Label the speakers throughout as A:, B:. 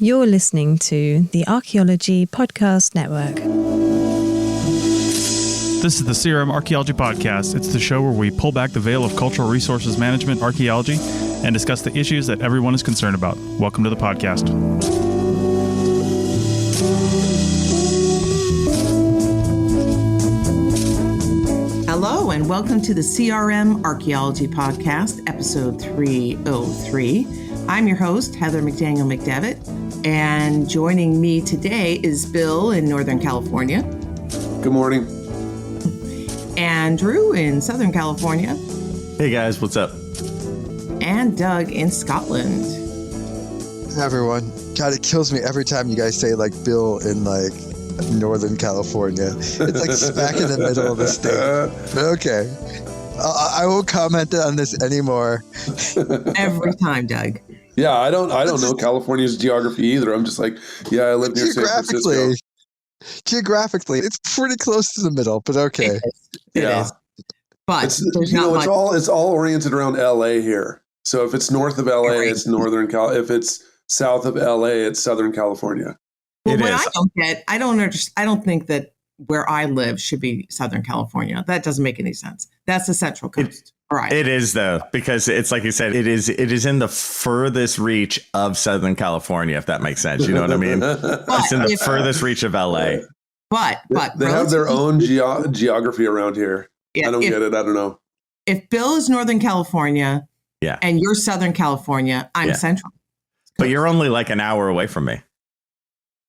A: You're listening to the Archaeology Podcast Network.
B: This is the CRM Archaeology Podcast. It's the show where we pull back the veil of cultural resources management, archaeology, and discuss the issues that everyone is concerned about. Welcome to the podcast.
C: Hello, and welcome to the CRM Archaeology Podcast, episode 303. I'm your host, Heather McDaniel McDevitt, and joining me today is Bill in Northern California.
D: Good morning.
C: Andrew in Southern California.
E: Hey guys, what's up?
C: And Doug in Scotland.
F: Hey everyone. God, it kills me every time you guys say like Bill in like Northern California. It's like smack in the middle of the state. But okay. I won't comment on this anymore.
C: Every time, Doug.
D: Yeah, I don't know California's geography either. I'm just like, yeah, I live near San Francisco.
F: Geographically, it's pretty close to the middle, but okay.
C: It is. But
D: it's all oriented around LA here. So if it's north of LA, it's Northern Cal. If it's south of LA, it's Southern California.
C: Well, I don't think that where I live should be Southern California. That doesn't make any sense. That's the Central Coast. Right.
E: It is though, because it's like you said, it is in the furthest reach of Southern California, if that makes sense. You know what I mean? It's in the furthest reach of LA.
C: But
D: they have their own geography around here. Yeah, I don't get it. I don't know.
C: If Bill is Northern California,
E: yeah,
C: and you're Southern California, I'm Central.
E: But you're only like an hour away from me.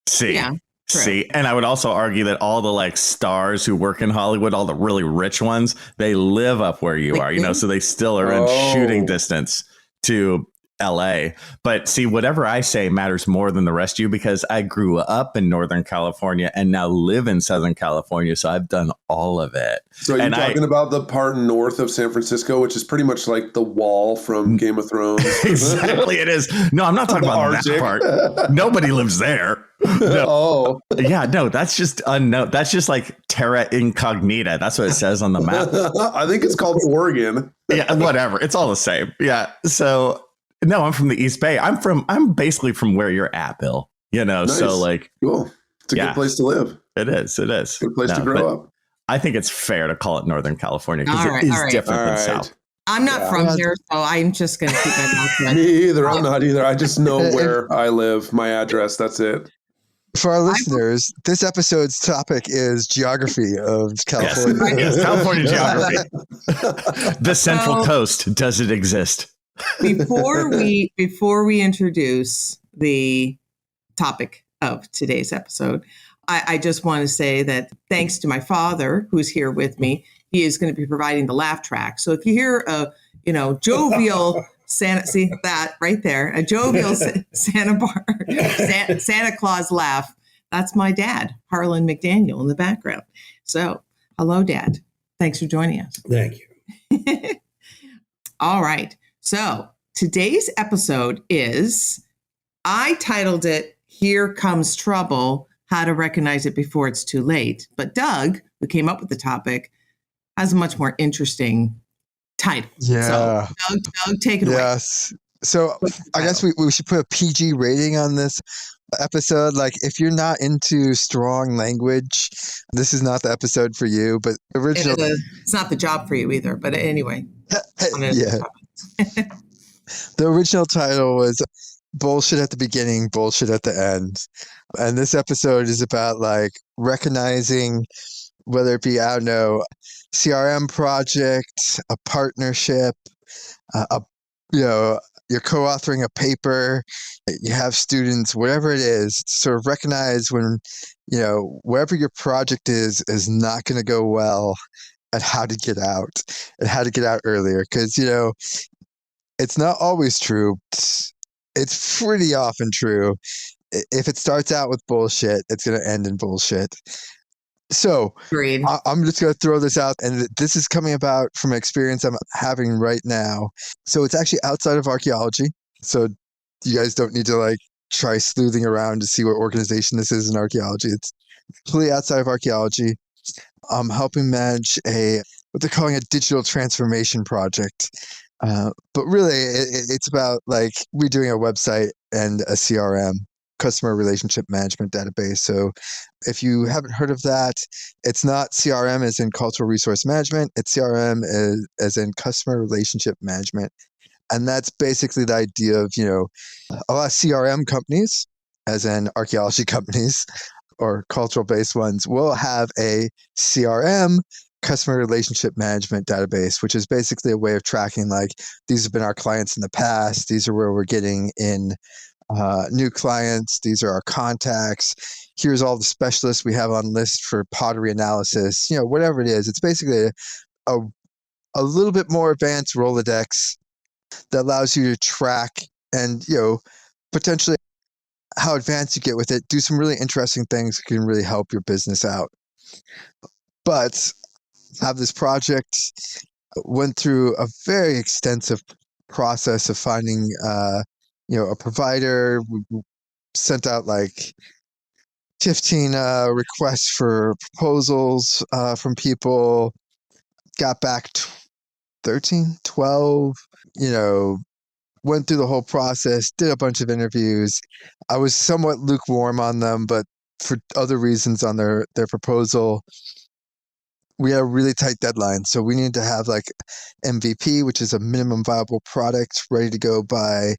E: See?
C: Yeah. True.
E: See, and I would also argue that all the like stars who work in Hollywood, all the really rich ones, they live up where you are, you know, so they still are in shooting distance to LA. But see, whatever I say matters more than the rest of you because I grew up in Northern California and now live in Southern California. So I've done all of it.
D: So you're talking about the part north of San Francisco, which is pretty much like the wall from Game of Thrones.
E: Exactly, it is. No, I'm not talking about that part. Nobody lives there. No. Yeah, no, that's just unknown. That's just like terra incognita. That's what it says on the map.
D: I think it's called Oregon.
E: Yeah, whatever. It's all the same. Yeah. So no, I'm from the East Bay. I'm basically from where you're at, Bill. You know,
D: nice.
E: So like
D: cool. It's a good place to live.
E: It is. It is.
D: Good place to grow up.
E: I think it's fair to call it Northern California because it is different than South.
C: I'm not from here, so I'm just going to keep my mouth shut.
D: Me either. I'm not either. I just know where I live, my address. That's it.
F: For our listeners, this episode's topic is geography of California.
E: Yes, California geography. The Central Coast, does it exist?
C: Before we introduce the topic of today's episode, I just want to say that thanks to my father, who's here with me, he is going to be providing the laugh track. So if you hear a jovial Santa, see that right there, a jovial Santa Claus laugh. That's my dad, Harlan McDaniel, in the background. So, hello, Dad. Thanks for joining us.
G: Thank you.
C: All right. So today's episode I titled it, Here Comes Trouble, How to Recognize It Before It's Too Late. But Doug, who came up with the topic, has a much more interesting title.
F: Yeah.
C: So, Doug, take it away.
F: Yes. So I guess we should put a PG rating on this episode. Like, if you're not into strong language, this is not the episode for you. But
C: it's not the job for you either. But anyway.
F: Yeah. The original title was Bullshit at the Beginning, Bullshit at the End. And this episode is about like recognizing whether it be, I don't know, CRM project, a partnership, you're co-authoring a paper, you have students, whatever it is, sort of recognize when, wherever your project is not going to go well and how to get out earlier. Because, it's not always true. It's pretty often true. If it starts out with bullshit, it's going to end in bullshit. So I'm just going to throw this out, and this is coming about from an experience I'm having right now. So it's actually outside of archaeology. So you guys don't need to like try sleuthing around to see what organization this is in archaeology. It's completely outside of archaeology. I'm helping manage what they're calling a digital transformation project. But really, it's about like redoing a website and a CRM. customer relationship management database. So if you haven't heard of that, it's not CRM as in cultural resource management, it's CRM as in customer relationship management. And that's basically the idea of, a lot of CRM companies, as in archaeology companies or cultural based ones, will have a CRM, customer relationship management database, which is basically a way of tracking, like, these have been our clients in the past, these are where we're getting in new clients, these are our contacts, here's all the specialists we have on list for pottery analysis, whatever it is. It's basically a little bit more advanced Rolodex that allows you to track and, potentially how advanced you get with it, do some really interesting things that can really help your business out. But have this project, went through a very extensive process of finding, a provider. We sent out like 15 requests for proposals from people, got back 13, 12, went through the whole process, did a bunch of interviews. I was somewhat lukewarm on them, but for other reasons on their proposal. We had a really tight deadline, so we needed to have like MVP, which is a minimum viable product, ready to go by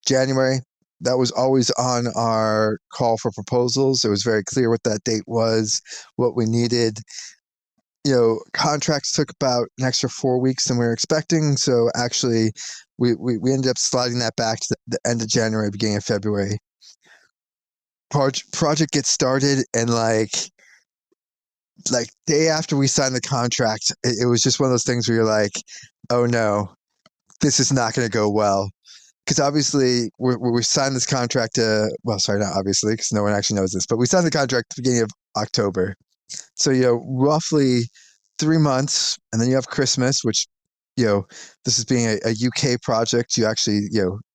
F: January. That was always on our call for proposals. It was very clear what that date was, what we needed. Contracts took about an extra 4 weeks than we were expecting. So actually, we ended up sliding that back to the end of January, beginning of February. Project gets started, and like day after we signed the contract, it was just one of those things where you're like, oh no, this is not going to go well. Because obviously we signed this contract, not obviously, because no one actually knows this, but we signed the contract at the beginning of October. So, roughly 3 months, and then you have Christmas, which, this is being a UK project, you actually,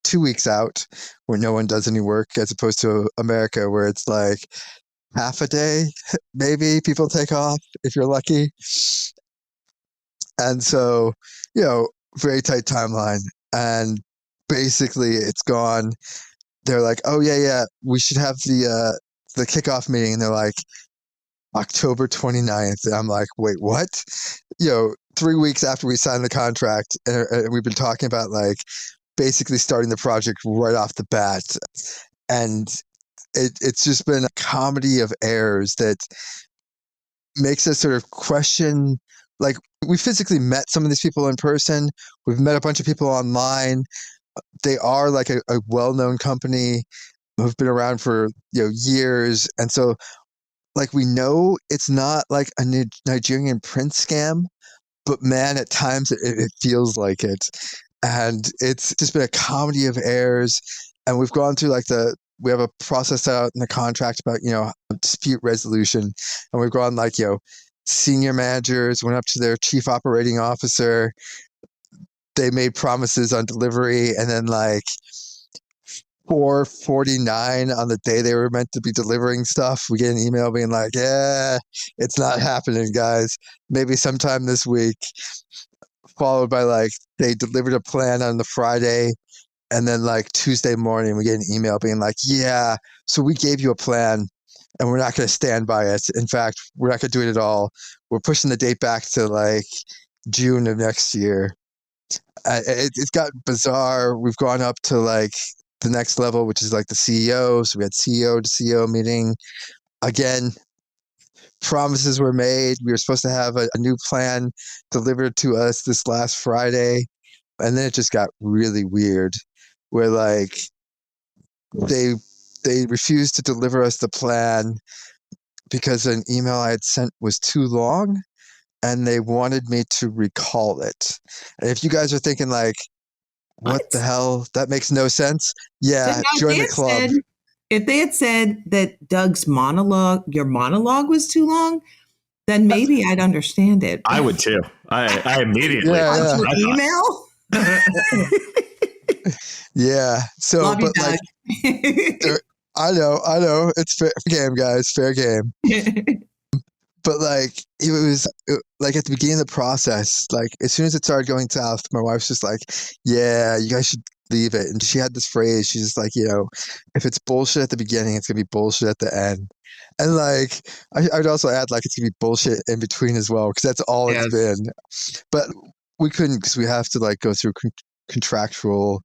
F: 2 weeks out where no one does any work, as opposed to America where it's like half a day, maybe people take off if you're lucky. And so, very tight timeline. And basically it's gone. They're like, oh yeah, we should have the kickoff meeting. And they're like, October 29th. And I'm like, wait, what? 3 weeks after we signed the contract, and we've been talking about like basically starting the project right off the bat. And it's just been a comedy of errors that makes us sort of question, like, we physically met some of these people in person. We've met a bunch of people online. They are like a well-known company who've been around for, years. And so, like, we know it's not like a Nigerian prince scam, but man, at times it feels like it. And it's just been a comedy of errors. And we've gone through we have a process out in the contract about, dispute resolution. And we've gone senior managers went up to their chief operating officer. They made promises on delivery, and then 4:49 on the day they were meant to be delivering stuff, we get an email being like, yeah, it's not happening, guys. Maybe sometime this week. Followed by they delivered a plan on the Friday, and then Tuesday morning we get an email being like, yeah, so we gave you a plan and we're not going to stand by it. In fact, we're not going to do it at all. We're pushing the date back to June of next year. It's gotten bizarre. We've gone up to the next level, which is the CEO. So we had CEO to CEO meeting. Again, promises were made. We were supposed to have a new plan delivered to us this last Friday. And then it just got really weird where they refused to deliver us the plan because an email I had sent was too long, and they wanted me to recall it. And if you guys are thinking what the hell? That makes no sense. Yeah, join the club.
C: If they had said that your monologue was too long, then maybe I'd understand it.
E: I would too. I immediately.
C: Yeah. Email?
F: Yeah. So,
C: love you,
F: but I know. It's fair game, guys. Fair game. But it was at the beginning of the process, as soon as it started going south, my wife's just like, yeah, you guys should leave it. And she had this phrase. She's just like, if it's bullshit at the beginning, it's gonna be bullshit at the end. And like, I would also add like it's gonna be bullshit in between as well, because that's all it's been. But we couldn't, because we have to like go through contractual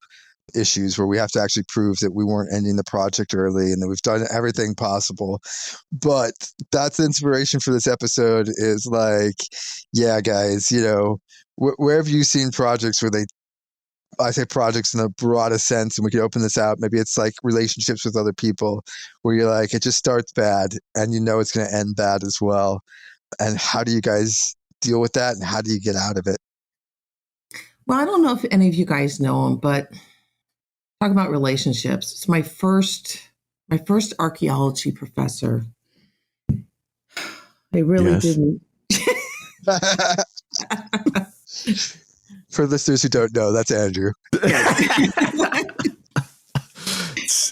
F: issues where we have to actually prove that we weren't ending the project early and that we've done everything possible. But that's the inspiration for this episode, is like, yeah, guys, where have you seen projects where I say projects in the broadest sense, and we could open this out. Maybe it's like relationships with other people where you're like, it just starts bad and it's going to end bad as well. And how do you guys deal with that? And how do you get out of it?
C: Well, I don't know if any of you guys know him, but talk about relationships. It's my first archaeology professor. They really didn't.
F: For listeners who don't know, that's Andrew.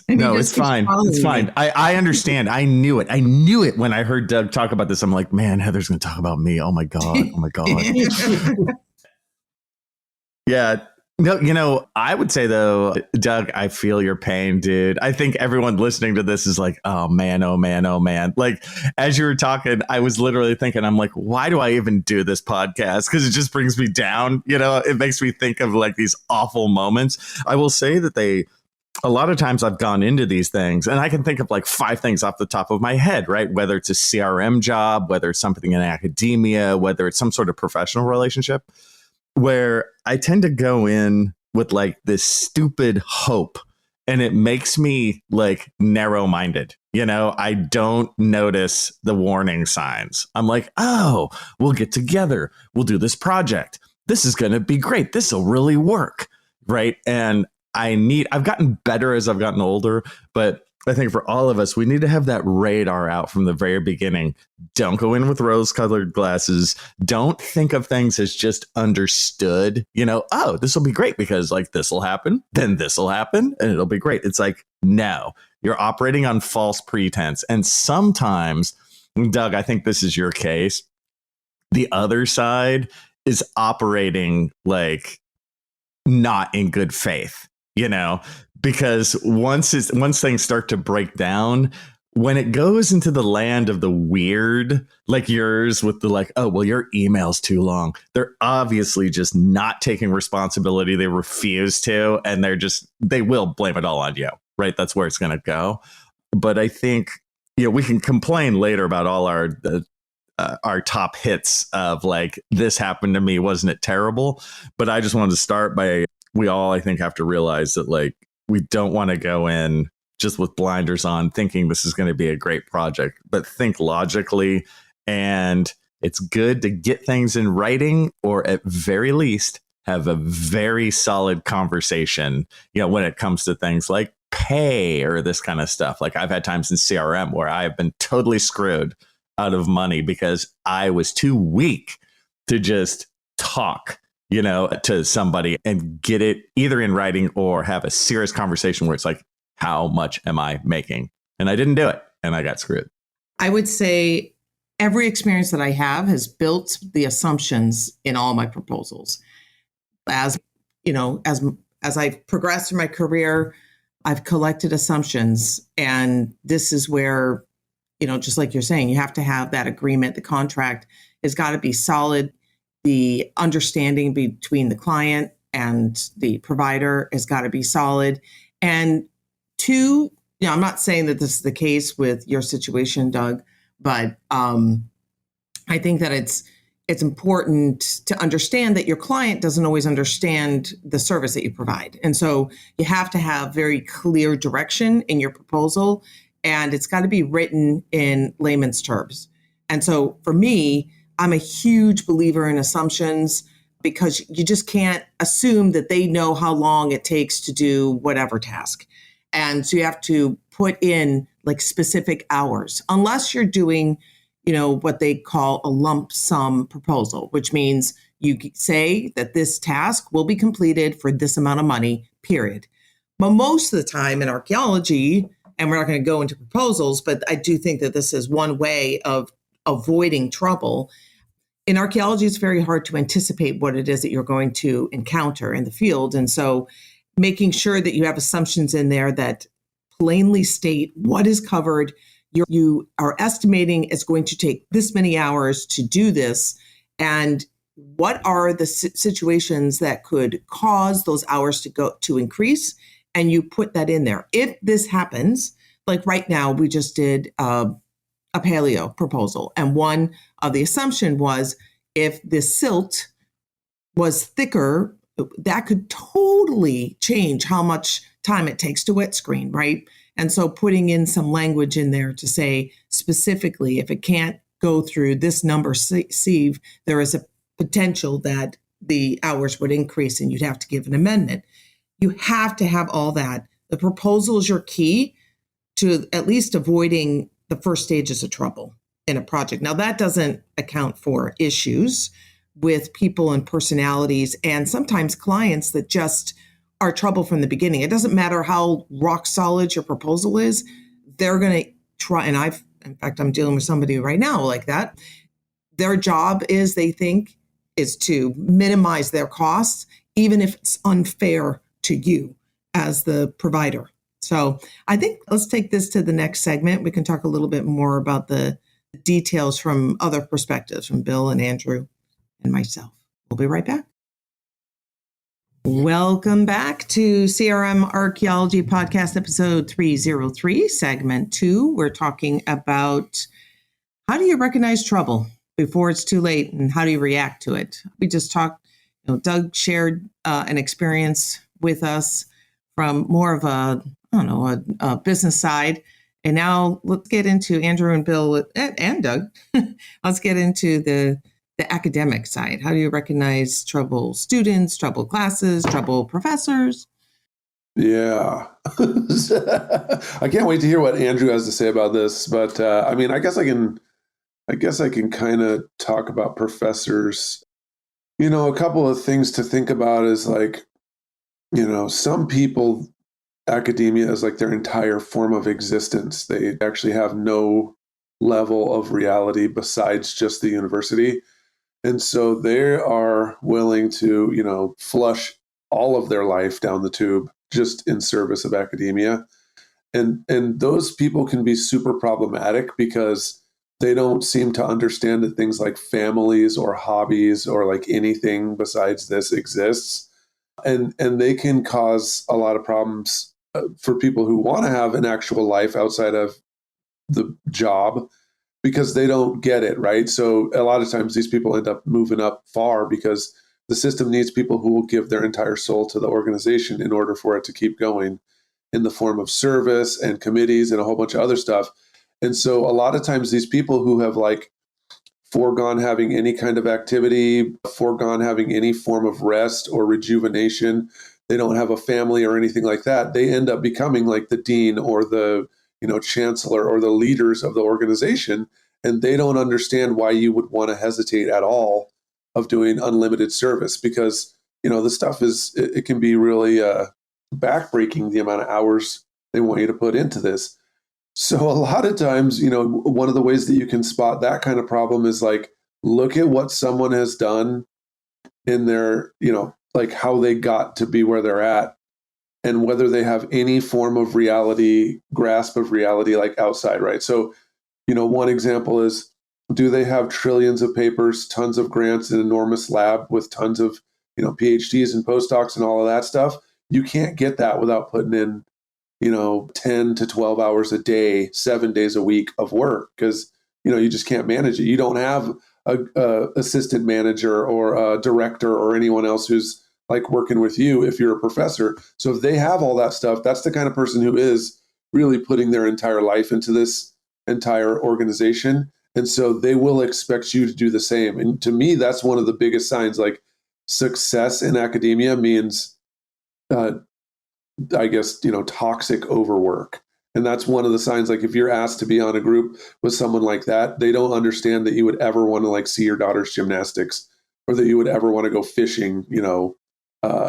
E: No, it's fine. It's fine. I understand. I knew it. I knew it when I heard Doug talk about this. I'm like, man, Heather's going to talk about me. Oh my God. Oh my God. Yeah. No, I would say though, Doug, I feel your pain, dude. I think everyone listening to this is like, oh man, oh man, oh man. Like, as you were talking, I was literally thinking, I'm like, why do I even do this podcast? Because it just brings me down. It makes me think of like these awful moments. I will say that a lot of times I've gone into these things and I can think of like 5 things off the top of my head, right? Whether it's a CRM job, whether it's something in academia, whether it's some sort of professional relationship, where I tend to go in with like this stupid hope, and it makes me like narrow-minded. I don't notice the warning signs. I'm like, oh, we'll get together. We'll do this project. This is going to be great. This will really work. Right. And I've gotten better as I've gotten older, but I think for all of us, we need to have that radar out from the very beginning. Don't go in with rose-colored glasses. Don't think of things as just understood. Oh, this will be great because like this will happen, then this will happen, and it'll be great. It's like, no, you're operating on false pretense. And sometimes, Doug, I think this is your case. The other side is operating like not in good faith, because once things start to break down, when it goes into the land of the weird, like yours with the like, oh, well, your email's too long. They're obviously just not taking responsibility. They refuse to, and they will blame it all on you, right? That's where it's going to go. But I think, we can complain later about all our top hits of like, this happened to me. Wasn't it terrible? But I just wanted to start by, we all, I think, have to realize that like, we don't want to go in just with blinders on thinking this is going to be a great project, but think logically. And it's good to get things in writing, or at very least have a very solid conversation, when it comes to things like pay or this kind of stuff. Like I've had times in CRM where I've been totally screwed out of money because I was too weak to just talk to somebody and get it either in writing or have a serious conversation where it's like, how much am I making? And I didn't do it and I got screwed. I
C: would say every experience that I have has built the assumptions in all my proposals. As I've progressed through my career, I've collected assumptions. And this is where, just like you're saying, you have to have that agreement. The contract has got to be solid. The understanding between the client and the provider has got to be solid. And 2, I'm not saying that this is the case with your situation, Doug, but I think that it's important to understand that your client doesn't always understand the service that you provide. And so you have to have very clear direction in your proposal, and it's got to be written in layman's terms. And so for me, I'm a huge believer in assumptions, because you just can't assume that they know how long it takes to do whatever task. And so you have to put in like specific hours, unless you're doing, what they call a lump sum proposal, which means you say that this task will be completed for this amount of money, period. But most of the time in archaeology, and we're not going to go into proposals, but I do think that this is one way of avoiding trouble. In archaeology, it's very hard to anticipate what it is that you're going to encounter in the field. And so making sure that you have assumptions in there that plainly state what is covered. You are estimating it's going to take this many hours to do this, and what are the situations that could cause those hours to increase, and you put that in there. If this happens, like right now, we just did a paleo proposal, and one of the assumption was if the silt was thicker, that could totally change how much time it takes to wet screen, right? And so putting in some language in there to say specifically, if it can't go through this number sieve, there is a potential that the hours would increase and you'd have to give an amendment. You have to have all that. The proposal is your key to at least avoiding the first stages of trouble in a project. Now, that doesn't account for issues with people and personalities and sometimes clients that just are trouble from the beginning. It doesn't matter how rock solid your proposal is. They're going to try. And in fact, I'm dealing with somebody right now like that. Their job is, they think, is to minimize their costs, even if it's unfair to you as the provider. So I think let's take this to the next segment. We can talk a little bit more about the details from other perspectives, from Bill and Andrew and myself. We'll be right back. Welcome back to CRM Archaeology Podcast, episode 303, segment 2. We're talking about how do you recognize trouble before it's too late and how do you react to it? We just talked, Doug shared an experience with us from more of a business side. And now let's get into Andrew and Bill and Doug. Let's get into the academic side. How do you recognize troubled students, troubled classes, troubled professors?
D: Yeah. I can't wait to hear what Andrew has to say about this. But I guess I can kind of talk about professors. A couple of things to think about is some people, academia is like their entire form of existence. They actually have no level of reality besides just the university. And so they are willing to, flush all of their life down the tube just in service of academia. And those people can be super problematic because they don't seem to understand that things like families or hobbies or like anything besides this exists. And they can cause a lot of problems for people who want to have an actual life outside of the job, because they don't get it, right? So a lot of times these people end up moving up far because the system needs people who will give their entire soul to the organization in order for it to keep going in the form of service and committees and a whole bunch of other stuff. And so a lot of times these people who have foregone having any kind of activity, foregone having any form of rest or rejuvenation, they don't have a family or anything like that, they end up becoming like the dean or the chancellor or the leaders of the organization, and they don't understand why you would want to hesitate at all of doing unlimited service, because the stuff it can be really backbreaking, the amount of hours they want you to put into this. So a lot of times, one of the ways that you can spot that kind of problem is look at what someone has done in their, how they got to be where they're at, and whether they have any form of grasp of reality, outside, right? So, one example is, do they have trillions of papers, tons of grants, an enormous lab with tons of, PhDs and postdocs and all of that stuff? You can't get that without putting in, 10 to 12 hours a day, 7 days a week of work, because, you just can't manage it. You don't have a assistant manager or a director or anyone else who's working with you if you're a professor. So if they have all that stuff, that's the kind of person who is really putting their entire life into this entire organization. And so they will expect you to do the same. And to me, that's one of the biggest signs. Success in academia means, toxic overwork. And that's one of the signs, if you're asked to be on a group with someone like that, they don't understand that you would ever want to see your daughter's gymnastics, or that you would ever want to go fishing,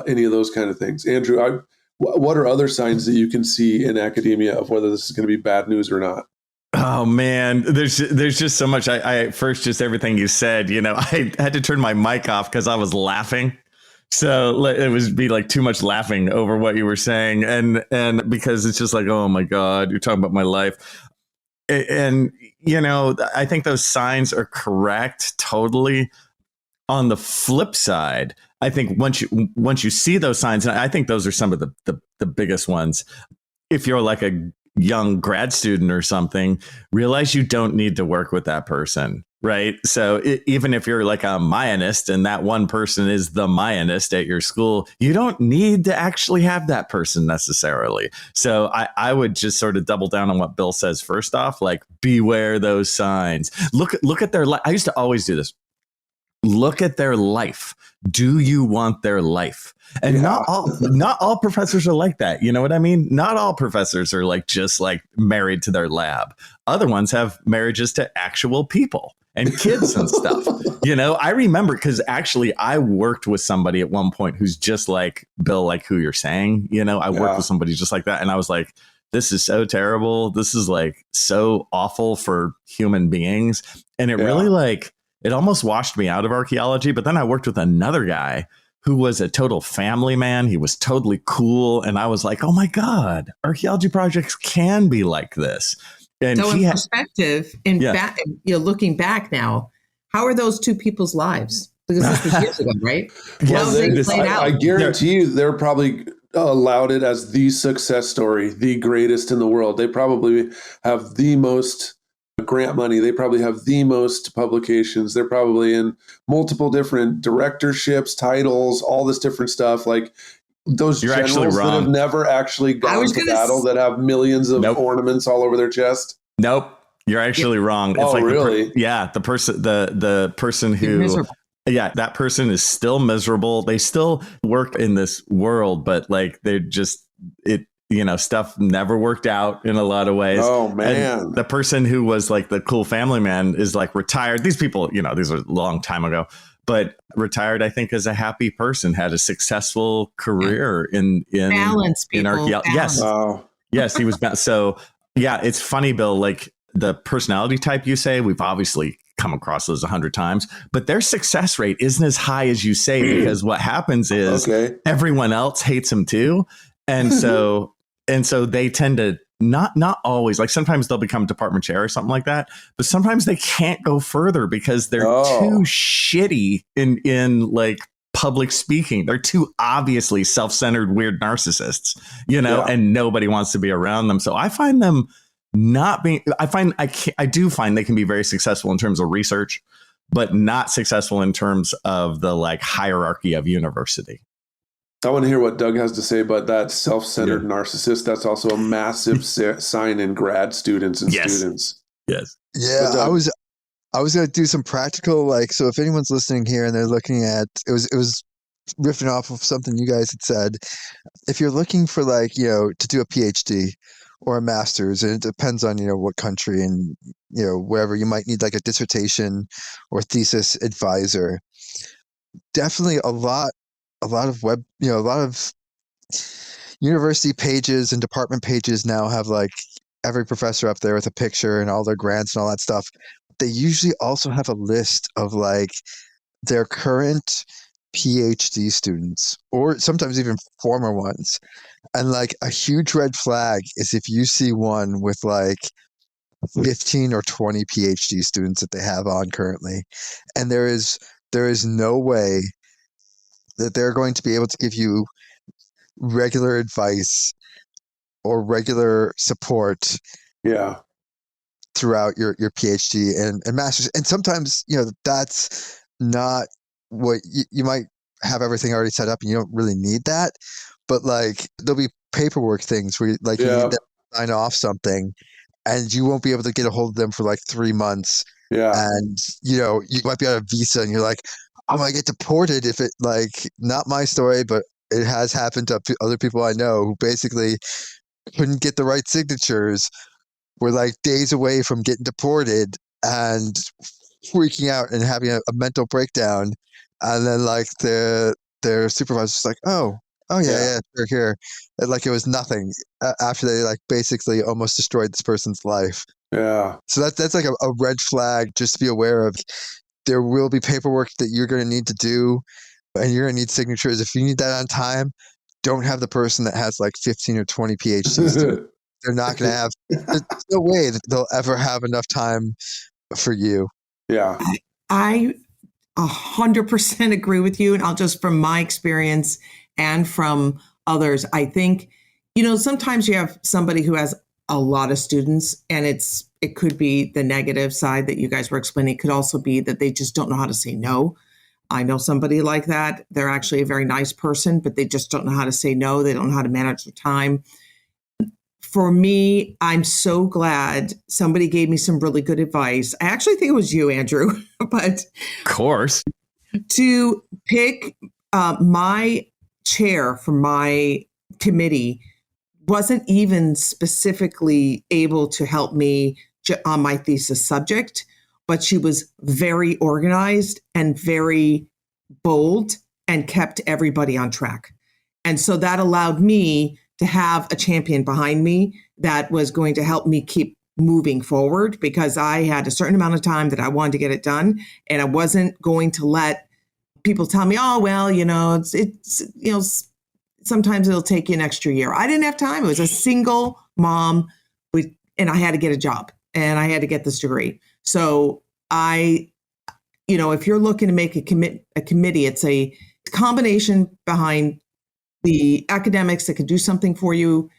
D: any of those kind of things. Andrew, what are other signs that you can see in academia of whether this is going to be bad news or not?
E: Oh man, there's just so much. I first, just everything you said, I had to turn my mic off because I was laughing So it would be like too much laughing over what you were saying. And because it's just like, oh my God, you're talking about my life. And, I think those signs are correct. Totally. On the flip side, I think once you see those signs, and I think those are some of the biggest ones. If you're like a young grad student or something, realize you don't need to work with that person, right? So even if you're like a Mayanist and that one person is the Mayanist at your school, you don't need to actually have that person necessarily. So I would just sort of double down on what Bill says. First off, like, beware those signs. Look at their life. I used to always do this. Look at their life. Do you want their life? And not all professors are like that. You know what I mean? Not all professors are like just like married to their lab. Other ones have marriages to actual people and kids and stuff. I remember because actually I worked with somebody at one point who's just like Bill, like who you're saying. I worked with somebody just like that. And I was like, this is so terrible. This is like so awful for human beings. And it really it almost washed me out of archaeology. But then I worked with another guy who was a total family man. He was totally cool. And I was like, oh my God, archaeology projects can be like this. And
C: so in perspective, looking back now, how are those two people's lives? Because this was years ago, right?
D: I guarantee you they're probably lauded as the success story, the greatest in the world. They probably have the most grant money. They probably have the most publications. They're probably in multiple different directorships, titles, all this different stuff. Like those generals that have never actually gone to battle, that have millions of ornaments all over their chest.
E: Nope. You're actually wrong. It's
D: really?
E: The person who, that person is still miserable. They still work in this world, but like they're just, stuff never worked out in a lot of ways.
D: Oh man.
E: And the person who was like the cool family man is like retired. These people, these are a long time ago, but retired, I think, as a happy person, had a successful career in archaeology. Yes.
D: Wow.
E: Yes, he was. So yeah, it's funny, Bill, like the personality type you say, we've obviously come across those 100 times, but their success rate isn't as high as you say, because what happens is everyone else hates them too. And so they tend to not always, like sometimes they'll become department chair or something like that, but sometimes they can't go further because they're too shitty in like public speaking. They're too obviously self-centered, weird narcissists, and nobody wants to be around them. So I find them I do find they can be very successful in terms of research, but not successful in terms of the like hierarchy of university.
D: I want to hear what Doug has to say about that self-centered narcissist. That's also a massive sign in grad students and students.
E: Yes.
F: Yeah, I was going to do some practical, so if anyone's listening here and they're looking at, it was riffing off of something you guys had said. If you're looking for to do a PhD or a master's, and it depends on, what country and, wherever you might need like a dissertation or thesis advisor, definitely a lot of web, a lot of university pages and department pages now have like every professor up there with a picture and all their grants and all that stuff. They usually also have a list of like their current PhD students, or sometimes even former ones. And like a huge red flag is if you see one with like 15 or 20 PhD students that they have on currently, and there is no way that they're going to be able to give you regular advice or regular support throughout your PhD and master's. And sometimes, that's not what you might have everything already set up and you don't really need that. But like there'll be paperwork things where you need them to sign off something and you won't be able to get a hold of them for like 3 months.
D: Yeah.
F: And, you might be on a visa and you're like, I'm going to get deported if it not my story, but it has happened to other people I know who basically couldn't get the right signatures, were like days away from getting deported and freaking out and having a mental breakdown. And then like their supervisor's like, oh yeah, sure, here. And, like it was nothing after they like basically almost destroyed this person's life.
D: Yeah.
F: So that's like a red flag just to be aware of. There will be paperwork that you're going to need to do. and you're going to need signatures. If you need that on time, don't have the person that has like 15 or 20 PhDs. They're not going to have, there's no way that they'll ever have enough time for you.
D: Yeah.
C: I 100% agree with you. And I'll just, from my experience and from others, I think, sometimes you have somebody who has a lot of students, and it could be the negative side that you guys were explaining. It could also be that they just don't know how to say no. I know somebody like that. They're actually a very nice person, but they just don't know how to say no. They don't know how to manage their time. For me, I'm so glad somebody gave me some really good advice. I actually think it was you, Andrew, but
E: Of course.
C: to pick my chair for my committee wasn't even specifically able to help me on my thesis subject, but she was very organized and very bold and kept everybody on track. And so that allowed me to have a champion behind me that was going to help me keep moving forward, because I had a certain amount of time that I wanted to get it done. And I wasn't going to let people tell me, oh, well, it's sometimes it'll take you an extra year. I didn't have time. It was a single mom and I had to get a job and I had to get this degree. So if you're looking to make a committee, it's a combination behind the academics that can do something for you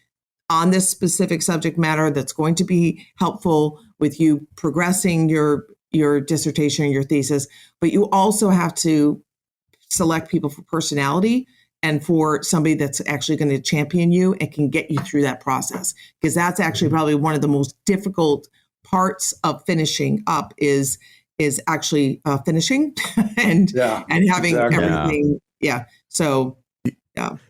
C: on this specific subject matter that's going to be helpful with you progressing your dissertation, your thesis, but you also have to select people for personality and for somebody that's actually going to champion you and can get you through that process. Because that's actually probably one of the most difficult parts of finishing up is actually finishing and having everything. Yeah. So,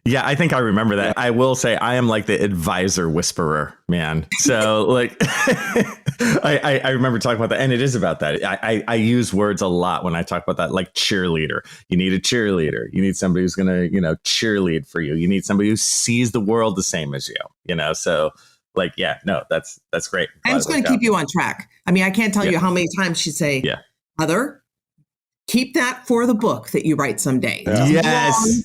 E: yeah, I think I remember that. I will say I am like the advisor whisperer, man. So like, I remember talking about that, and it is about that. I use words a lot when I talk about that, like cheerleader. You need a cheerleader. You need somebody who's going to, cheerlead for you. You need somebody who sees the world the same as you, So like, yeah, no, that's great.
C: And it's going to keep you on track. I mean, I can't tell you how many times she'd say, Heather, keep that for the book that you write someday.
D: Yeah.
E: Yes.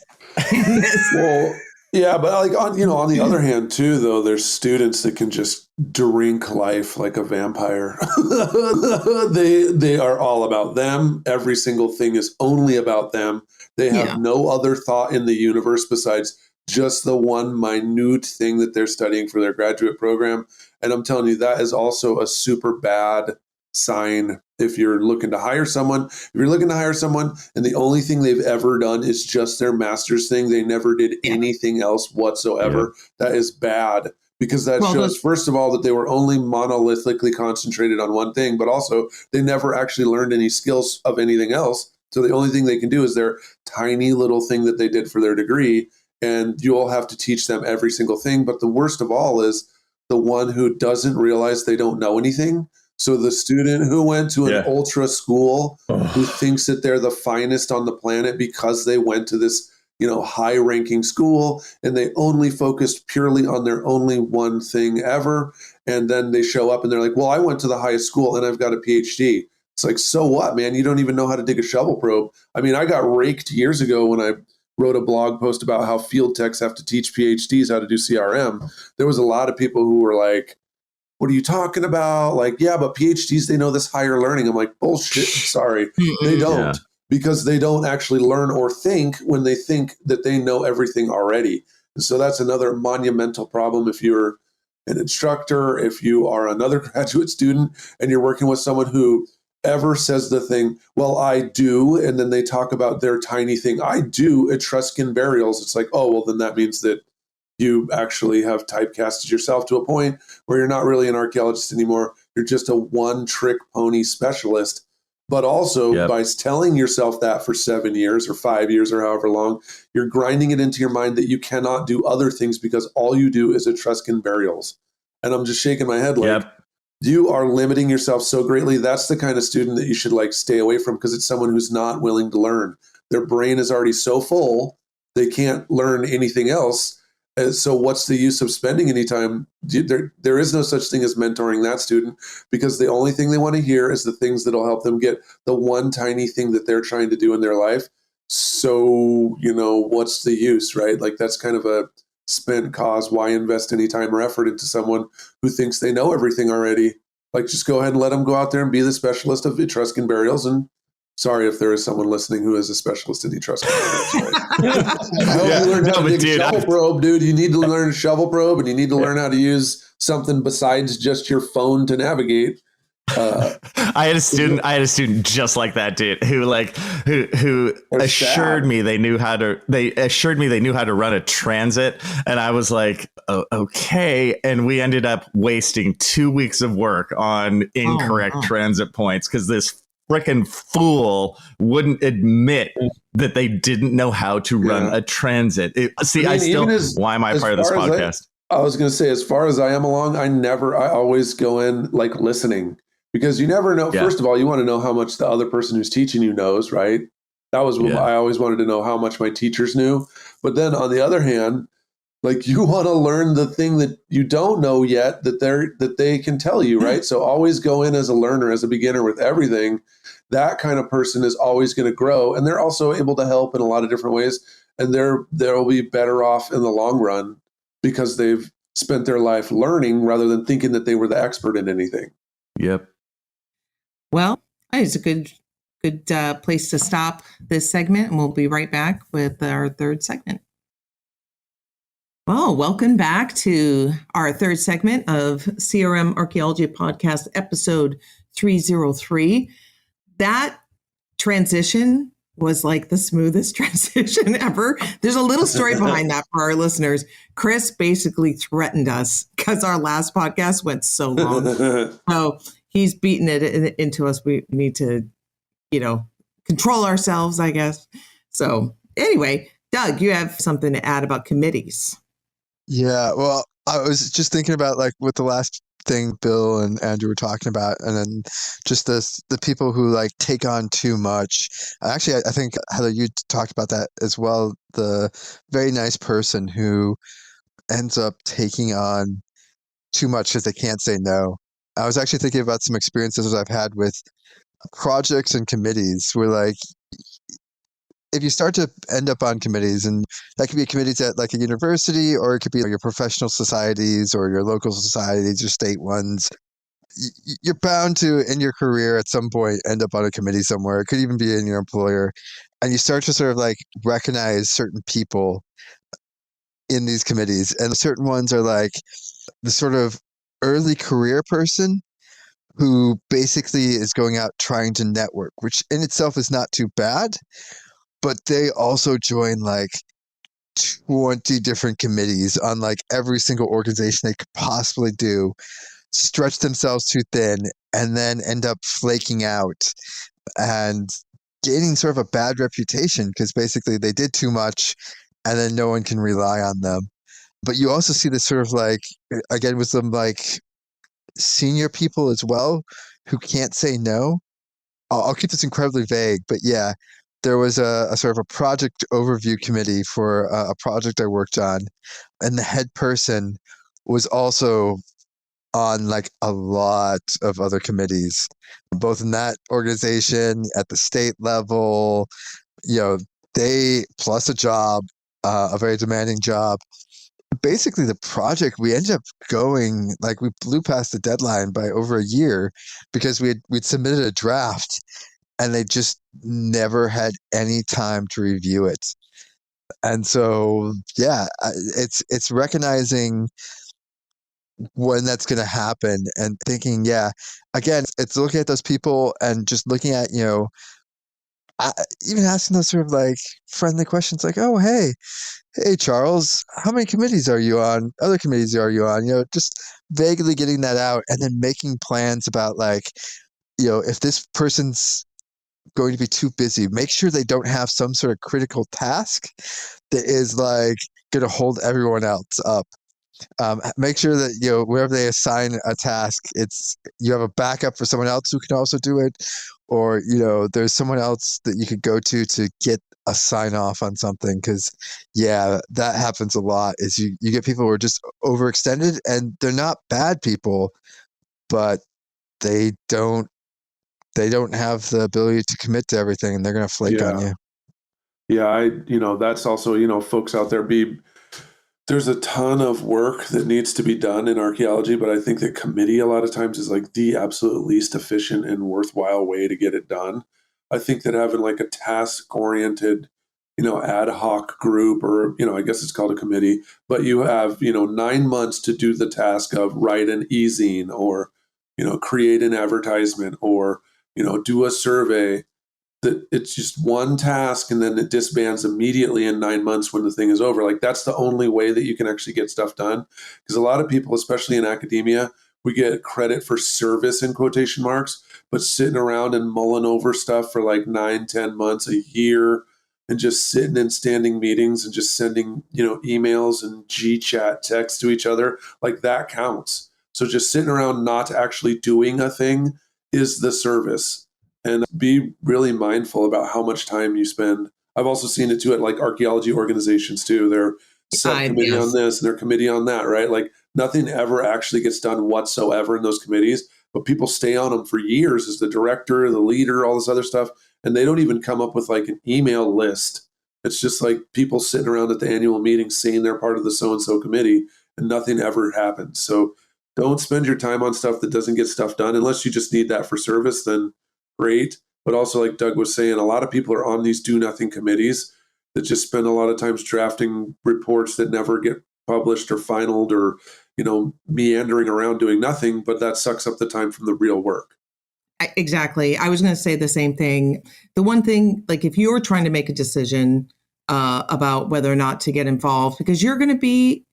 D: Well, yeah, but like on the other hand too, though, there's students that can just drink life like a vampire. They are all about them. Every single thing is only about them. They have no other thought in the universe besides just the one minute thing that they're studying for their graduate program. And I'm telling you, that is also a super bad sign if you're looking to hire someone. If you're looking to hire someone and the only thing they've ever done is just their master's thing, they never did anything else whatsoever, that is bad, because that shows, first of all, that they were only monolithically concentrated on one thing, but also they never actually learned any skills of anything else. So the only thing they can do is their tiny little thing that they did for their degree, and you all have to teach them every single thing. But the worst of all is the one who doesn't realize they don't know anything. So the student who went to an ultra school, who thinks that they're the finest on the planet because they went to this, high-ranking school, and they only focused purely on their only one thing ever. And then they show up and they're like, well, I went to the highest school and I've got a PhD. It's like, so what, man? You don't even know how to dig a shovel probe. I mean, I got raked years ago when I wrote a blog post about how field techs have to teach PhDs how to do CRM. There was a lot of people who were like, what are you talking about? Like, yeah, but PhDs, they know this higher learning. I'm like, bullshit. Sorry. They don't, because they don't actually learn or think when they think that they know everything already. And so that's another monumental problem. If you're an instructor, if you are another graduate student and you're working with someone who ever says the thing, well, I do, and then they talk about their tiny thing, I do Etruscan burials. It's like, oh, well, then that means that you actually have typecasted yourself to a point where you're not really an archaeologist anymore. You're just a one-trick pony specialist. But also by telling yourself that for 7 years or 5 years or however long, you're grinding it into your mind that you cannot do other things because all you do is Etruscan burials. And I'm just shaking my head like, you are limiting yourself so greatly. That's the kind of student that you should stay away from, because it's someone who's not willing to learn. Their brain is already so full, they can't learn anything else. So what's the use of spending any time? There is no such thing as mentoring that student, because the only thing they want to hear is the things that'll help them get the one tiny thing that they're trying to do in their life. So, what's the use, right? Like that's kind of a spent cause. Why invest any time or effort into someone who thinks they know everything already? Like just go ahead and let them go out there and be the specialist of Etruscan burials. And sorry if there is someone listening who is a specialist in Etruscan burials. I hope you learn how to dig a shovel probe, dude. You need to learn a shovel probe, and you need to learn how to use something besides just your phone to navigate.
E: I had a student just like that, dude, who assured me they knew how to run a transit, and I was like, oh, okay, and we ended up wasting 2 weeks of work on incorrect transit points because this frickin' fool wouldn't admit that they didn't know how to run a transit. Why am I part of this podcast?
D: I was going to say, as far as I am along, I always go in like listening. Because you never know. Yeah. First of all, you want to know how much the other person who's teaching you knows, right? That was what I always wanted to know, how much my teachers knew. But then on the other hand, like you want to learn the thing that you don't know yet that they can tell you, right? So always go in as a learner, as a beginner with everything. That kind of person is always going to grow, and they're also able to help in a lot of different ways. And they'll be better off in the long run because they've spent their life learning rather than thinking that they were the expert in anything.
E: Yep.
C: Well, it's a good place to stop this segment, and we'll be right back with our third segment. Well, welcome back to our third segment of CRM Archaeology Podcast, episode 303. That transition was like the smoothest transition ever. There's a little story behind that for our listeners. Chris basically threatened us because our last podcast went so long. So he's beaten it into us. We need to, control ourselves, I guess. So anyway, Doug, you have something to add about committees.
F: Yeah, well, I was just thinking about like with the last thing Bill and Andrew were talking about, and then just the people who like take on too much. Actually, I think, Heather, you talked about that as well. The very nice person who ends up taking on too much because they can't say no. I was actually thinking about some experiences I've had with projects and committees where like if you start to end up on committees, and that could be committees at like a university, or it could be your professional societies or your local societies, your state ones, you're bound to in your career at some point end up on a committee somewhere. It could even be in your employer, and you start to sort of like recognize certain people in these committees, and certain ones are like the sort of early career person who basically is going out trying to network, which in itself is not too bad, but they also join like 20 different committees on like every single organization they could possibly do, stretch themselves too thin, and then end up flaking out and gaining sort of a bad reputation because basically they did too much and then no one can rely on them. But you also see this sort of like, again, with some like senior people as well who can't say no. I'll keep this incredibly vague, but yeah, there was a sort of a project overview committee for a project I worked on, and the head person was also on like a lot of other committees, both in that organization, at the state level, they plus a job, a very demanding job. Basically, the project, we ended up going, like we blew past the deadline by over a year because we'd submitted a draft and they just never had any time to review it. And so, yeah, it's recognizing when that's going to happen and thinking, yeah, again, it's looking at those people and just looking at, even asking those sort of like friendly questions like, oh, hey, Charles, how many committees are you on? Other committees are you on? Just vaguely getting that out and then making plans about like, if this person's going to be too busy, make sure they don't have some sort of critical task that is like going to hold everyone else up. Make sure that, wherever they assign a task, you have a backup for someone else who can also do it, or, there's someone else that you could go to get a sign off on something. Because yeah, that happens a lot is you get people who are just overextended and they're not bad people, but they don't have the ability to commit to everything and they're going to flake on you.
D: Yeah, that's also, folks out there there's a ton of work that needs to be done in archaeology, but I think that committee a lot of times is like the absolute least efficient and worthwhile way to get it done. I think that having like a task oriented, ad hoc group, or, I guess it's called a committee, but you have, 9 months to do the task of write an e-zine, or, create an advertisement, or, do a survey, that it's just one task and then it disbands immediately in 9 months when the thing is over. Like, that's the only way that you can actually get stuff done. Because a lot of people, especially in academia, we get credit for service in quotation marks, but sitting around and mulling over stuff for like 9, 10 months, a year, and just sitting in standing meetings and just sending, emails and G-chat texts to each other, like that counts. So just sitting around not actually doing a thing is the service. And be really mindful about how much time you spend. I've also seen it too at like archaeology organizations too. They're subcommittee on this and their committee on that, right? Like nothing ever actually gets done whatsoever in those committees, but people stay on them for years as the director, the leader, all this other stuff. And they don't even come up with like an email list. It's just like people sitting around at the annual meeting saying they're part of the so-and-so committee, and nothing ever happens. So don't spend your time on stuff that doesn't get stuff done unless you just need that for service. Then great. But also, like Doug was saying, a lot of people are on these do nothing committees that just spend a lot of times drafting reports that never get published or finalized, or, meandering around doing nothing, but that sucks up the time from the real work.
C: Exactly. I was going to say the same thing. The one thing, like if you're trying to make a decision about whether or not to get involved, because you're going to be,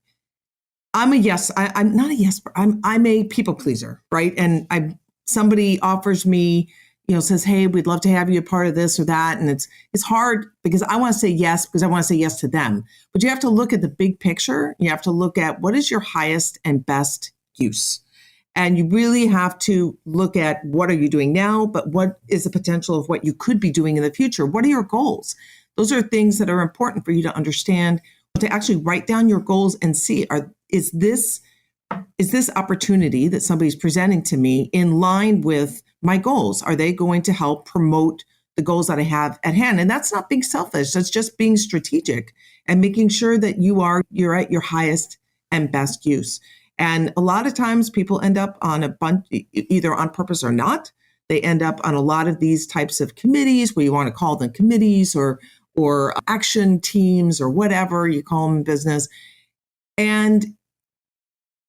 C: I'm not a yes, I'm a people pleaser, right? And somebody offers me, says, hey, we'd love to have you a part of this or that. And it's hard because I want to say yes, because I want to say yes to them. But you have to look at the big picture. You have to look at what is your highest and best use. And you really have to look at what are you doing now, but what is the potential of what you could be doing in the future? What are your goals? Those are things that are important for you to understand, to actually write down your goals and see, is this opportunity that somebody's presenting to me in line with my goals? Are they going to help promote the goals that I have at hand? And that's not being selfish. That's just being strategic and making sure that you're at your highest and best use. And a lot of times people end up on a bunch, either on purpose or not. They end up on a lot of these types of committees, where you want to call them committees or action teams or whatever you call them in business. And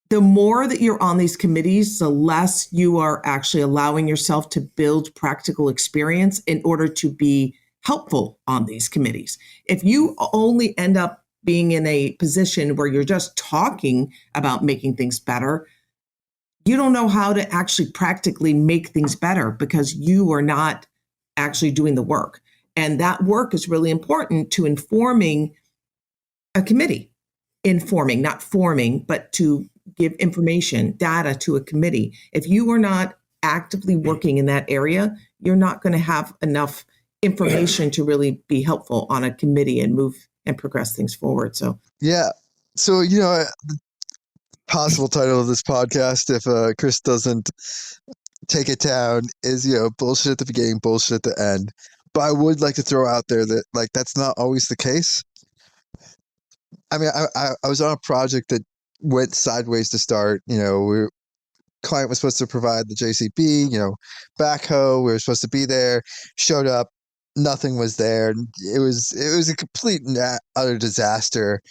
C: the more that you're on these committees, the less you are actually allowing yourself to build practical experience in order to be helpful on these committees. If you only end up being in a position where you're just talking about making things better, you don't know how to actually practically make things better because you are not actually doing the work. And that work is really important to informing a committee. Informing, not forming, but to give information, data to a committee. If you are not actively working in that area, you're not going to have enough information to really be helpful on a committee and move and progress things forward. So,
F: yeah. So, the possible title of this podcast, if Chris doesn't take it down, is, bullshit at the beginning, bullshit at the end. But I would like to throw out there that, like, that's not always the case. I mean, I was on a project that went sideways to start. Client was supposed to provide the JCB, backhoe. We were supposed to be there. Showed up, nothing was there. It was a complete and utter disaster.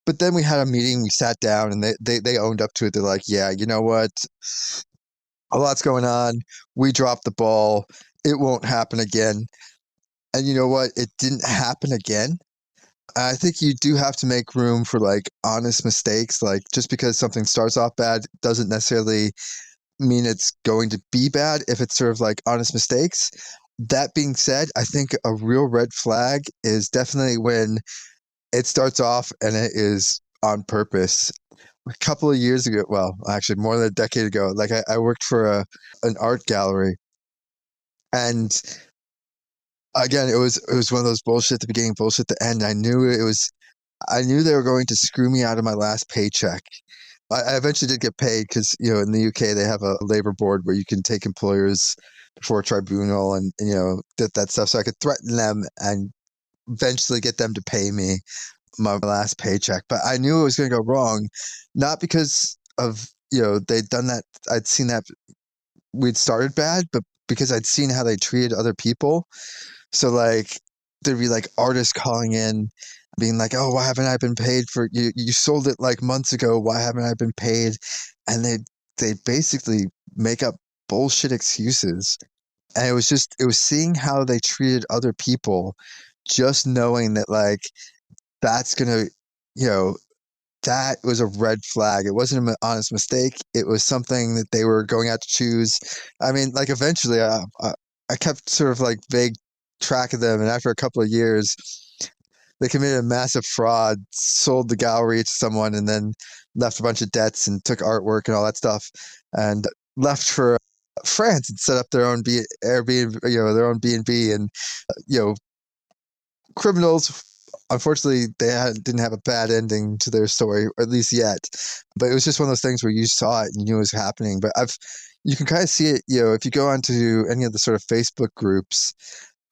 F: But then we had a meeting. We sat down, and they owned up to it. They're like, "Yeah, you know what? A lot's going on. We dropped the ball. It won't happen again." And you know what? It didn't happen again. I think you do have to make room for like honest mistakes. Like, just because something starts off bad doesn't necessarily mean it's going to be bad if it's sort of like honest mistakes. That being said, I think a real red flag is definitely when it starts off and it is on purpose. A couple of years ago, well, actually more than a decade ago, like I worked for an art gallery, and again, it was one of those bullshit at the beginning, bullshit at the end. I knew they were going to screw me out of my last paycheck. I eventually did get paid because, in the UK, they have a labor board where you can take employers before a tribunal and, that stuff. So I could threaten them and eventually get them to pay me my last paycheck. But I knew it was going to go wrong, not because of, they'd done that. I'd seen that we'd started bad, but because I'd seen how they treated other people. So like there'd be like artists calling in being like, oh, why haven't I been paid for you? You sold it like months ago. Why haven't I been paid? And they basically make up bullshit excuses. And it was seeing how they treated other people, just knowing that like that's gonna, that was a red flag. It wasn't an honest mistake. It was something that they were going out to choose. I mean, like eventually I kept sort of like vague track of them. And after a couple of years, they committed a massive fraud, sold the gallery to someone, and then left a bunch of debts and took artwork and all that stuff, and left for France and set up their own Airbnb, their own B&B, and criminals. Unfortunately, didn't have a bad ending to their story, or at least yet. But it was just one of those things where you saw it and you knew it was happening. But you can kind of see it, if you go onto any of the sort of Facebook groups.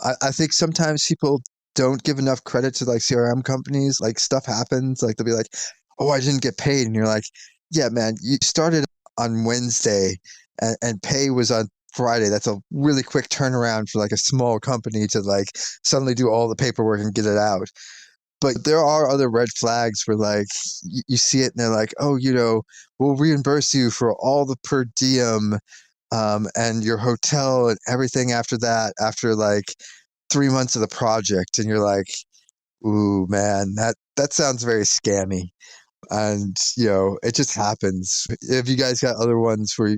F: I think sometimes people don't give enough credit to like CRM companies. Like stuff happens, like they'll be like, "Oh, I didn't get paid," and you're like, "Yeah, man, you started on Wednesday, and pay was on Friday." That's a really quick turnaround for like a small company to like suddenly do all the paperwork and get it out. But there are other red flags where like you see it and they're like, "Oh, we'll reimburse you for all the per diem and your hotel and everything after that, after like 3 months of the project." And you're like, "Ooh, man, that sounds very scammy." And it just happens. If you guys got other ones where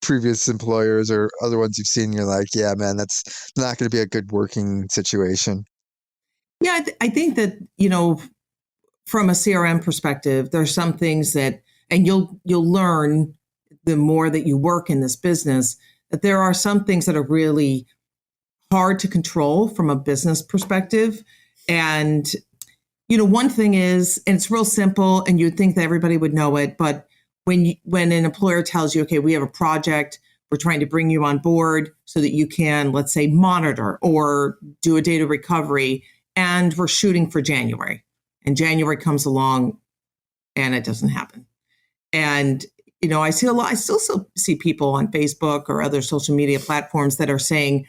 F: previous employers or other ones you've seen, you're like, "Yeah, man, that's not going to be a good working situation."
C: Yeah, I think that, from a CRM perspective, there's some things that, and you'll learn the more that you work in this business, that there are some things that are really hard to control from a business perspective. And, one thing is, and it's real simple and you'd think that everybody would know it, but when an employer tells you, okay, we have a project, we're trying to bring you on board so that you can, let's say, monitor or do a data recovery, and we're shooting for January, and January comes along and it doesn't happen. And, I still see people on Facebook or other social media platforms that are saying,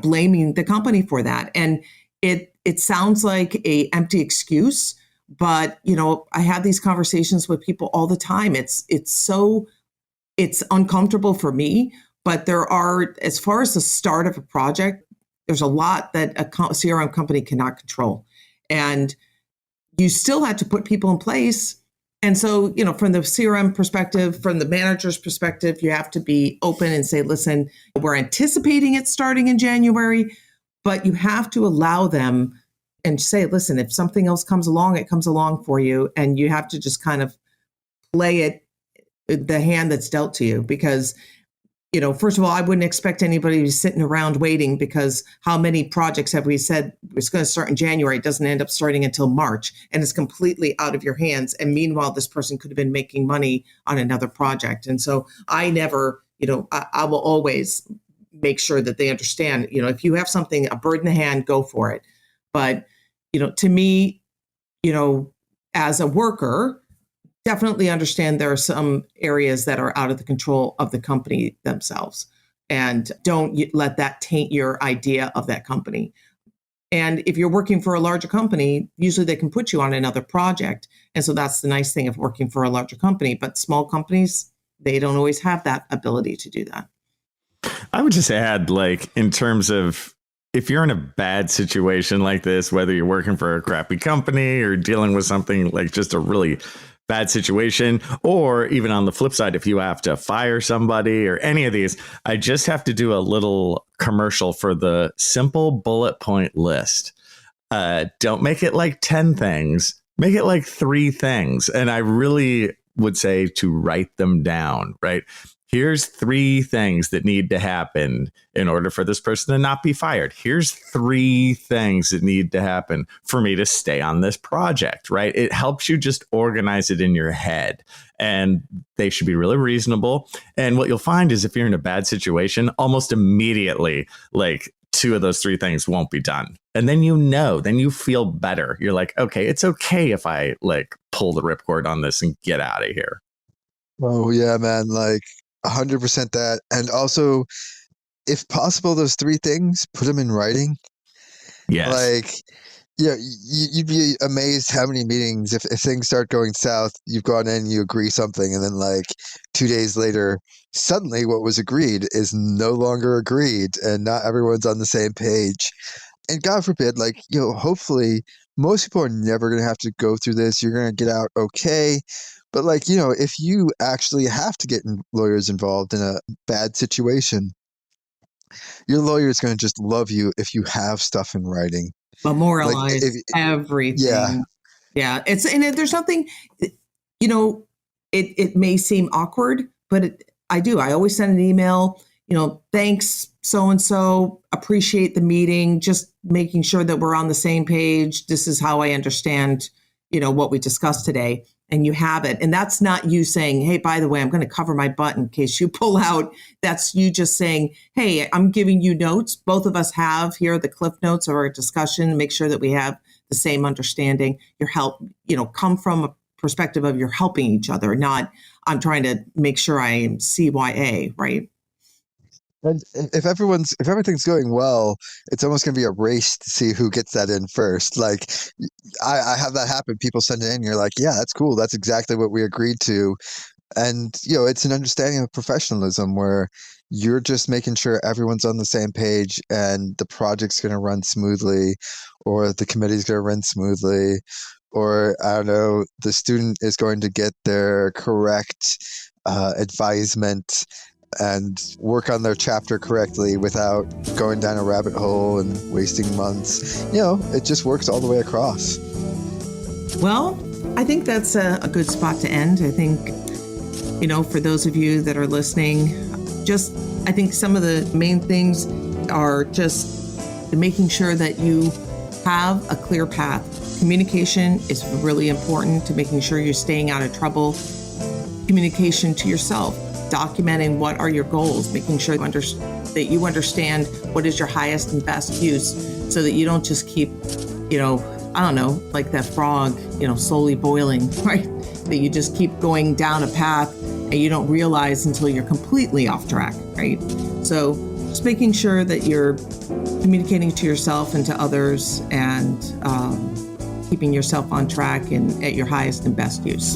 C: blaming the company for that. And it sounds like a empty excuse, but, I have these conversations with people all the time. It's uncomfortable for me, but there are, as far as the start of a project, there's a lot that a CRM company cannot control. And you still have to put people in place. And so, from the CRM perspective, from the manager's perspective, you have to be open and say, listen, we're anticipating it starting in January, but you have to allow them and say, listen, if something else comes along, it comes along for you. And you have to just kind of play it, the hand that's dealt to you, because first of all, I wouldn't expect anybody to be sitting around waiting, because how many projects have we said it's going to start in January? It doesn't end up starting until March, and it's completely out of your hands. And meanwhile, this person could have been making money on another project. And so I never, I will always make sure that they understand, if you have something, a bird in the hand, go for it. But, to me, as a worker, definitely understand there are some areas that are out of the control of the company themselves, and don't let that taint your idea of that company. And if you're working for a larger company, usually they can put you on another project. And so that's the nice thing of working for a larger company. But small companies, they don't always have that ability to do that.
E: I would just add, like, in terms of, if you're in a bad situation like this, whether you're working for a crappy company or dealing with something like just a really bad situation, or even on the flip side, if you have to fire somebody or any of these, I just have to do a little commercial for the simple bullet point list. Don't make it like 10 things, make it like 3 things. And I really would say to write them down, right? Here's 3 things that need to happen in order for this person to not be fired. Here's 3 things that need to happen for me to stay on this project, right? It helps you just organize it in your head, and they should be really reasonable. And what you'll find is, if you're in a bad situation, almost immediately, like, 2 of those 3 things won't be done. And then then you feel better. You're like, okay, it's okay if I like pull the ripcord on this and get out of here.
F: Oh yeah, man, like 100% that. And also, if possible, those 3 things, put them in writing.
E: Yes.
F: Like, yeah, you'd be amazed how many meetings, if things start going south, you've gone in, you agree something, and then like 2 days later, suddenly what was agreed is no longer agreed, and not everyone's on the same page. And God forbid, like, hopefully most people are never going to have to go through this. You're going to get out okay. But like, if you actually have to get lawyers involved in a bad situation, your lawyer is going to just love you if you have stuff in writing.
C: Memorialize everything. Yeah. There's something, it may seem awkward, but I always send an email, thanks, so-and-so, appreciate the meeting, just making sure that we're on the same page. This is how I understand, what we discussed today. And you have it. And that's not you saying, hey, by the way, I'm going to cover my butt in case you pull out. That's you just saying, hey, I'm giving you notes. Both of us have here the cliff notes of our discussion. Make sure that we have the same understanding. Your help, come from a perspective of you're helping each other, not I'm trying to make sure I am CYA, right?
F: And if everything's going well, it's almost going to be a race to see who gets that in first. Like, I have that happen. People send it in. You're like, yeah, that's cool. That's exactly what we agreed to. And, it's an understanding of professionalism where you're just making sure everyone's on the same page and the project's going to run smoothly, or the committee's going to run smoothly, or I don't know, the student is going to get their correct advisement and work on their chapter correctly without going down a rabbit hole and wasting months. It just works all the way across.
C: Well, I think that's a good spot to end. I think, for those of you that are listening, I think some of the main things are just making sure that you have a clear path. Communication is really important to making sure you're staying out of trouble. Communication to yourself. Documenting what are your goals, making sure that you understand what is your highest and best use, so that you don't just keep, like that frog, slowly boiling, right? That you just keep going down a path and you don't realize until you're completely off track, right? So just making sure that you're communicating to yourself and to others and keeping yourself on track and at your highest and best use.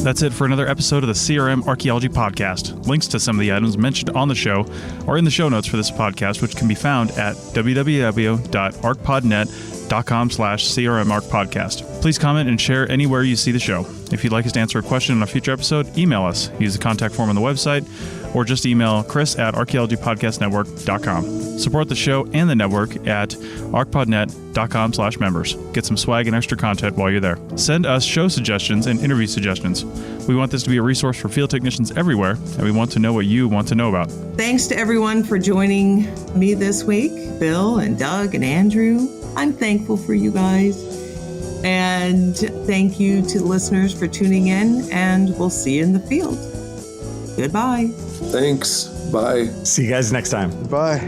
B: That's it for another episode of the CRM Archaeology Podcast. Links to some of the items mentioned on the show are in the show notes for this podcast, which can be found at www.arcpodnet.com/CRMArcPodcast. Please comment and share anywhere you see the show. If you'd like us to answer a question in a future episode, email us. Use the contact form on the website, or just email chris@archaeologypodcastnetwork.com. Support the show and the network at arcpodnet.com/members. Get some swag and extra content while you're there. Send us show suggestions and interview suggestions. We want this to be a resource for field technicians everywhere, and we want to know what you want to know about.
C: Thanks to everyone for joining me this week, Bill and Doug and Andrew. I'm thankful for you guys. And thank you to the listeners for tuning in, and we'll see you in the field. Goodbye.
D: Thanks. Bye.
E: See you guys next time.
F: Bye.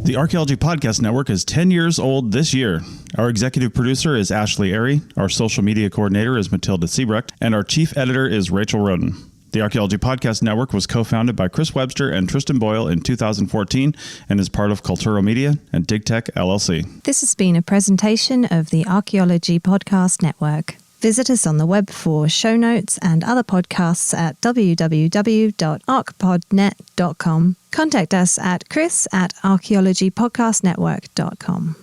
B: The Archaeology Podcast Network is 10 years old this year. Our executive producer is Ashley Airy, our social media coordinator is Matilda Siebrecht, and our chief editor is Rachel Roden. The Archaeology Podcast Network was co-founded by Chris Webster and Tristan Boyle in 2014 and is part of Cultural Media and DigTech LLC.
A: This has been a presentation of the Archaeology Podcast Network. Visit us on the web for show notes and other podcasts at www.arcpodnet.com. Contact us at chris@archaeologypodcastnetwork.com.